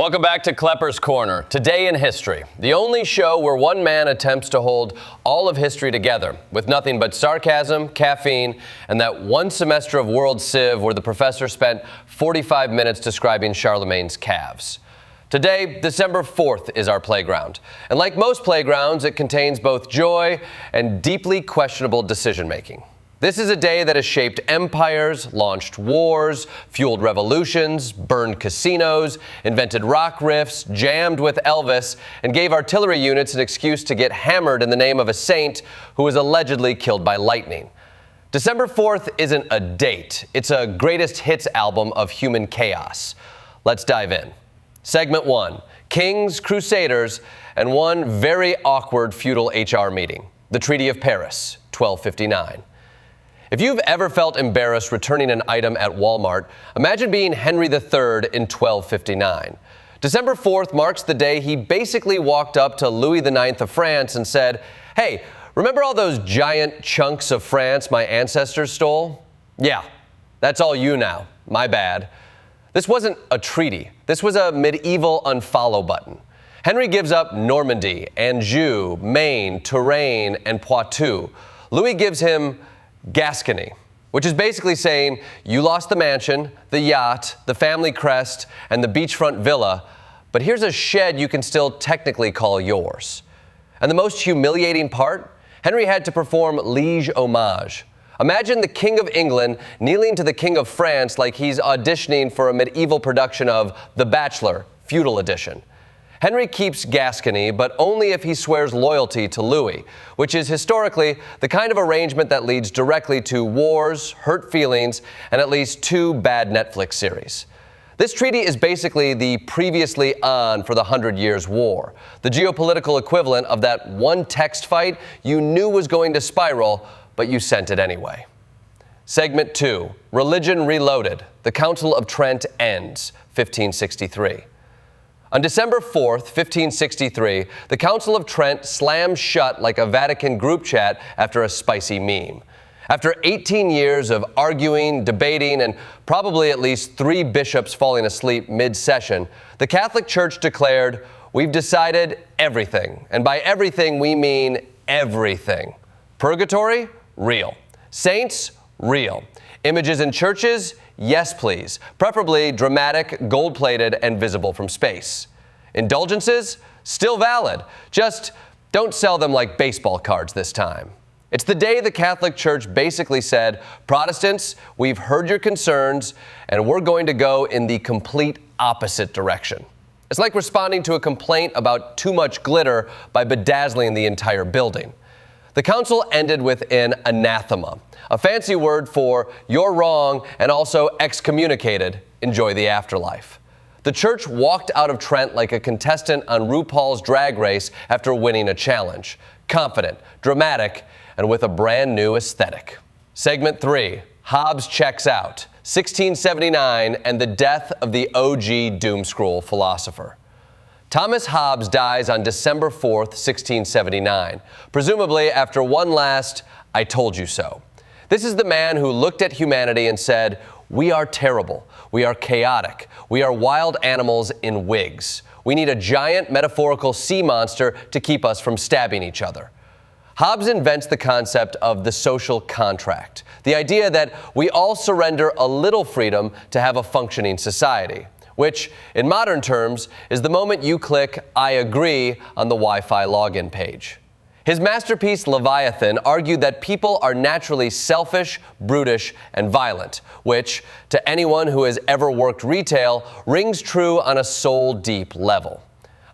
Welcome back to Kleppers Corner. Today in history, the only show where one man attempts to hold all of history together with nothing but sarcasm, caffeine, and that one semester of World Civ where the professor spent 45 minutes describing Charlemagne's calves. Today, December 4th, is our playground. And like most playgrounds, it contains both joy and deeply questionable decision-making. This is a day that has shaped empires, launched wars, fueled revolutions, burned casinos, invented rock riffs, jammed with Elvis, and gave artillery units an excuse to get hammered in the name of a saint who was allegedly killed by lightning. December 4th isn't a date. It's a greatest hits album of human chaos. Let's dive in. Segment 1, Kings, Crusaders, and one very awkward feudal HR meeting, the Treaty of Paris, 1259. If you've ever felt embarrassed returning an item at Walmart, imagine being Henry III in 1259. December 4th marks the day he basically walked up to Louis IX of France and said, "Hey, remember all those giant chunks of France my ancestors stole? Yeah, that's all you now. My bad." This wasn't a treaty. This was a medieval unfollow button. Henry gives up Normandy, Anjou, Maine, Touraine, and Poitou. Louis gives him Gascony, which is basically saying you lost the mansion, the yacht, the family crest, and the beachfront villa, but here's a shed you can still technically call yours. And the most humiliating part? Henry had to perform liege homage. Imagine the King of England kneeling to the King of France like he's auditioning for a medieval production of The Bachelor, Feudal Edition. Henry keeps Gascony, but only if he swears loyalty to Louis, which is historically the kind of arrangement that leads directly to wars, hurt feelings, and at least 2 bad Netflix series. This treaty is basically the previously on for the 100 Years' War, the geopolitical equivalent of that one text fight you knew was going to spiral, but you sent it anyway. Segment 2, Religion Reloaded. The Council of Trent ends, 1563. On December 4th, 1563, the Council of Trent slammed shut like a Vatican group chat after a spicy meme. After 18 years of arguing, debating, and probably at least 3 bishops falling asleep mid-session, the Catholic Church declared, "We've decided everything." And by everything, we mean everything. Purgatory? Real. Saints? Real. Images in churches? Yes, please. Preferably dramatic, gold-plated, and visible from space. Indulgences? Still valid. Just don't sell them like baseball cards this time. It's the day the Catholic Church basically said, "Protestants, we've heard your concerns, and we're going to go in the complete opposite direction." It's like responding to a complaint about too much glitter by bedazzling the entire building. The council ended with an anathema, a fancy word for "you're wrong" and also excommunicated, enjoy the afterlife. The church walked out of Trent like a contestant on RuPaul's Drag Race after winning a challenge, confident, dramatic, and with a brand new aesthetic. Segment 3, Hobbes checks out, 1679 and the death of the OG doomscroll philosopher. Thomas Hobbes dies on December 4th, 1679, presumably after one last "I told you so." This is the man who looked at humanity and said, "We are terrible, we are chaotic, we are wild animals in wigs. We need a giant metaphorical sea monster to keep us from stabbing each other." Hobbes invents the concept of the social contract, the idea that we all surrender a little freedom to have a functioning society, which, in modern terms, is the moment you click "I agree" on the Wi-Fi login page. His masterpiece, Leviathan, argued that people are naturally selfish, brutish, and violent, which, to anyone who has ever worked retail, rings true on a soul-deep level.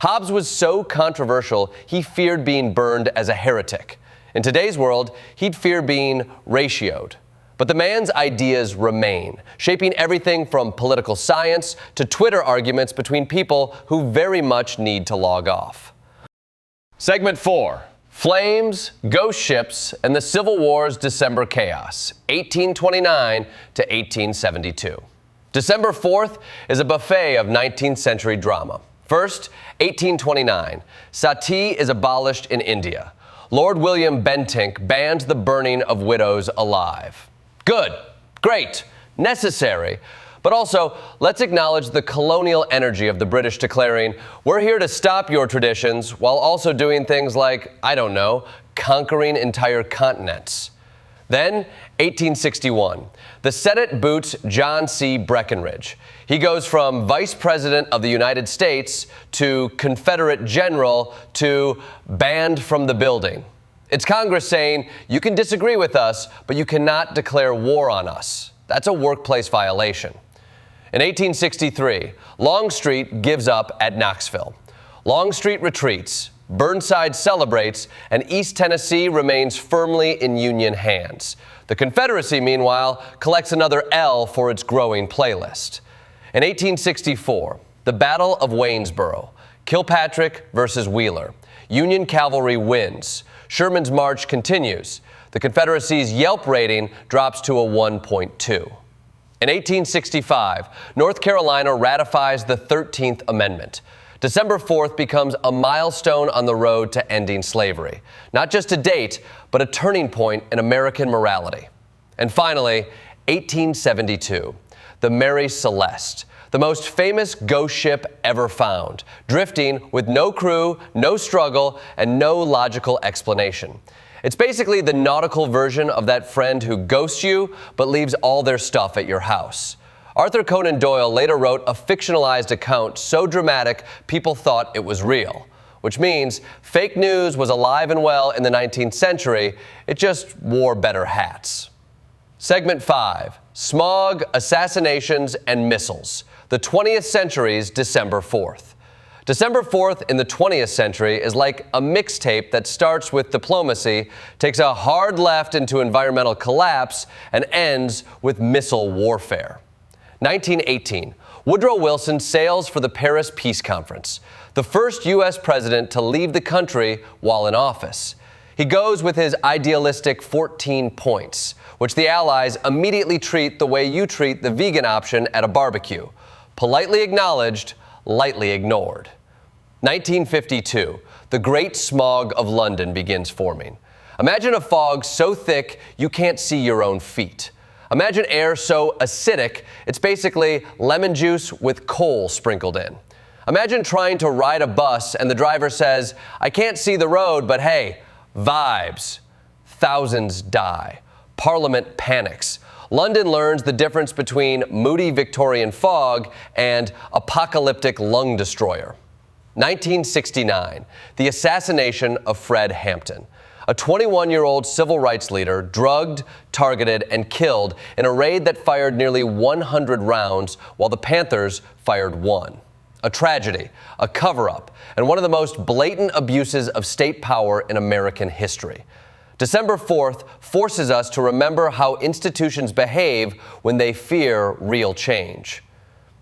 Hobbes was so controversial, he feared being burned as a heretic. In today's world, he'd fear being ratioed. But the man's ideas remain, shaping everything from political science to Twitter arguments between people who very much need to log off. Segment 4, Flames, Ghost Ships, and the Civil War's December Chaos, 1829 to 1872. December 4th is a buffet of 19th century drama. First, 1829, sati is abolished in India. Lord William Bentinck banned the burning of widows alive. Good, great, necessary, But also, let's acknowledge the colonial energy of the British declaring, "We're here to stop your traditions," while also doing things like, I don't know, conquering entire continents. Then, 1861, the Senate boots John C. Breckinridge. He goes from Vice President of the United States to Confederate General to banned from the building. It's Congress saying, you can disagree with us, but you cannot declare war on us. That's a workplace violation. In 1863, Longstreet gives up at Knoxville. Longstreet retreats, Burnside celebrates, and East Tennessee remains firmly in Union hands. The Confederacy, meanwhile, collects another L for its growing playlist. In 1864, the Battle of Waynesboro, Kilpatrick versus Wheeler. Union cavalry wins. Sherman's march continues. The Confederacy's Yelp rating drops to a 1.2. In 1865, North Carolina ratifies the 13th Amendment. December 4th becomes a milestone on the road to ending slavery. Not just a date, but a turning point in American morality. And finally, 1872, the Mary Celeste, the most famous ghost ship ever found, drifting with no crew, no struggle, and no logical explanation. It's basically the nautical version of that friend who ghosts you, but leaves all their stuff at your house. Arthur Conan Doyle later wrote a fictionalized account so dramatic people thought it was real, which means fake news was alive and well in the 19th century, it just wore better hats. Segment 5, Smog, Assassinations, and Missiles, the 20th century's December 4th. December 4th in the 20th century is like a mixtape that starts with diplomacy, takes a hard left into environmental collapse, and ends with missile warfare. 1918, Woodrow Wilson sails for the Paris Peace Conference, the first U.S. president to leave the country while in office. He goes with his idealistic 14 points, which the Allies immediately treat the way you treat the vegan option at a barbecue. Politely acknowledged, lightly ignored. 1952, the Great Smog of London begins forming. Imagine a fog so thick you can't see your own feet. Imagine air so acidic, it's basically lemon juice with coal sprinkled in. Imagine trying to ride a bus and the driver says, "I can't see the road, but hey, vibes." Thousands die. Parliament panics. London learns the difference between moody Victorian fog and apocalyptic lung destroyer. 1969, the assassination of Fred Hampton, a 21-year-old civil rights leader drugged, targeted, and killed in a raid that fired nearly 100 rounds while the Panthers fired 1. A tragedy, a cover-up, and one of the most blatant abuses of state power in American history. December 4th forces us to remember how institutions behave when they fear real change.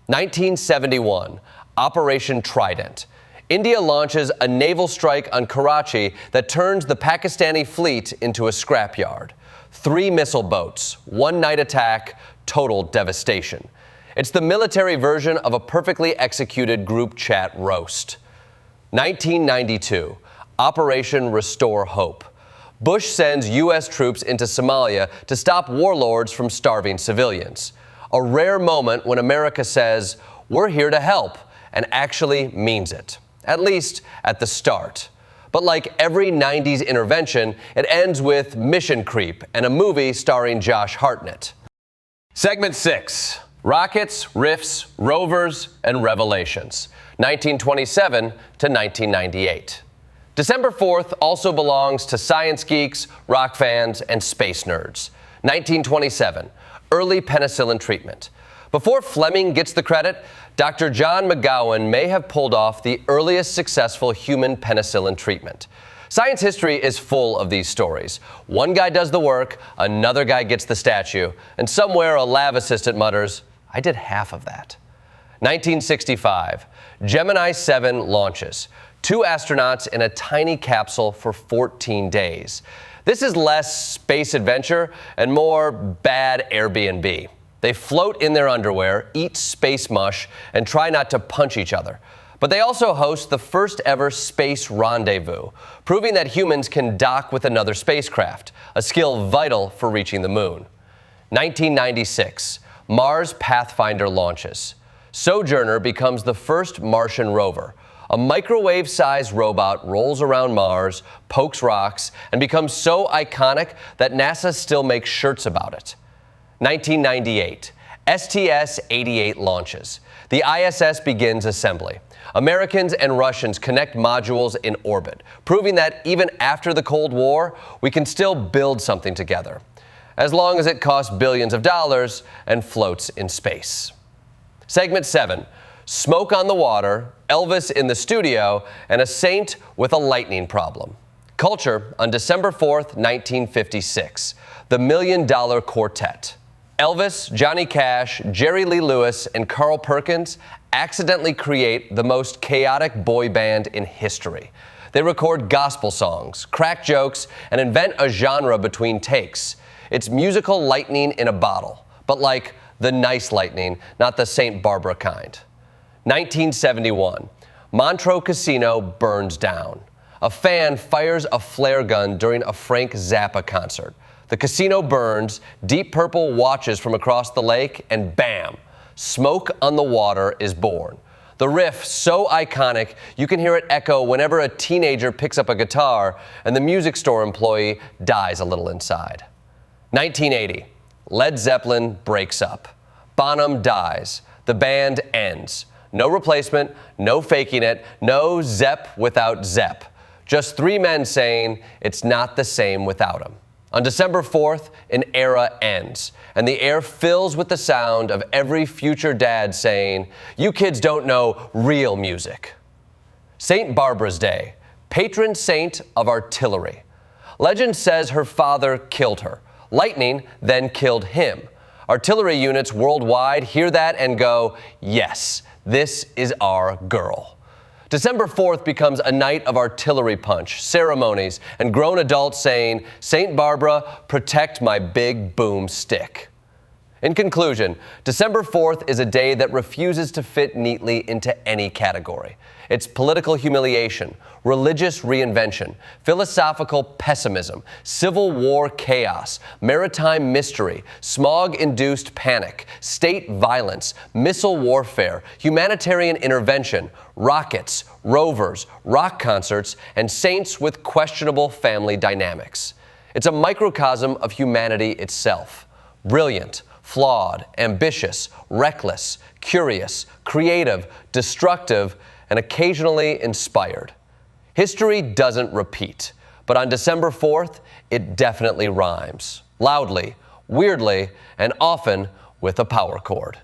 1971, Operation Trident. India launches a naval strike on Karachi that turns the Pakistani fleet into a scrapyard. 3 missile boats, 1 night attack, total devastation. It's the military version of a perfectly executed group chat roast. 1992, Operation Restore Hope. Bush sends U.S. troops into Somalia to stop warlords from starving civilians. A rare moment when America says, "We're here to help," and actually means it. At least at the start. But like every 90s intervention, it ends with mission creep and a movie starring Josh Hartnett. Segment 6, Rockets, Riffs, Rovers, and Revelations, 1927 to 1998. December 4th also belongs to science geeks, rock fans, and space nerds. 1927, early penicillin treatment. Before Fleming gets the credit, Dr. John McGowan may have pulled off the earliest successful human penicillin treatment. Science history is full of these stories. One guy does the work, another guy gets the statue, and somewhere a lab assistant mutters, "I did half of that." 1965, Gemini 7 launches. 2 astronauts in a tiny capsule for 14 days. This is less space adventure and more bad Airbnb. They float in their underwear, eat space mush, and try not to punch each other. But they also host the first ever space rendezvous, proving that humans can dock with another spacecraft, a skill vital for reaching the moon. 1996, Mars Pathfinder launches. Sojourner becomes the first Martian rover. A microwave-sized robot rolls around Mars, pokes rocks, and becomes so iconic that NASA still makes shirts about it. 1998, STS-88 launches. The ISS begins assembly. Americans and Russians connect modules in orbit, proving that even after the Cold War, we can still build something together, as long as it costs billions of dollars and floats in space. Segment 7, Smoke on the Water, Elvis in the Studio, and a saint with a lightning problem. Culture on December 4th, 1956, The $1 Million Quartet. Elvis, Johnny Cash, Jerry Lee Lewis, and Carl Perkins accidentally create the most chaotic boy band in history. They record gospel songs, crack jokes, and invent a genre between takes. It's musical lightning in a bottle, but like the nice lightning, not the St. Barbara kind. 1971, Montreux Casino burns down. A fan fires a flare gun during a Frank Zappa concert. The casino burns, Deep Purple watches from across the lake, and bam, Smoke on the Water is born. The riff so iconic, you can hear it echo whenever a teenager picks up a guitar and the music store employee dies a little inside. 1980, Led Zeppelin breaks up. Bonham dies. The band ends. No replacement, no faking it, no Zepp without Zepp. Just three men saying it's not the same without him. On December 4th, an era ends, and the air fills with the sound of every future dad saying, "You kids don't know real music." St. Barbara's Day, patron saint of artillery. Legend says her father killed her. Lightning then killed him. Artillery units worldwide hear that and go, "Yes, this is our girl." December 4th becomes a night of artillery punch, ceremonies, and grown adults saying, "St. Barbara, protect my big boom stick." In conclusion, December 4th is a day that refuses to fit neatly into any category. It's political humiliation, religious reinvention, philosophical pessimism, Civil War chaos, maritime mystery, smog-induced panic, state violence, missile warfare, humanitarian intervention, rockets, rovers, rock concerts, and saints with questionable family dynamics. It's a microcosm of humanity itself. Brilliant, flawed, ambitious, reckless, curious, creative, destructive, and occasionally inspired. History doesn't repeat, but on December 4th, it definitely rhymes. Loudly, weirdly, and often with a power chord.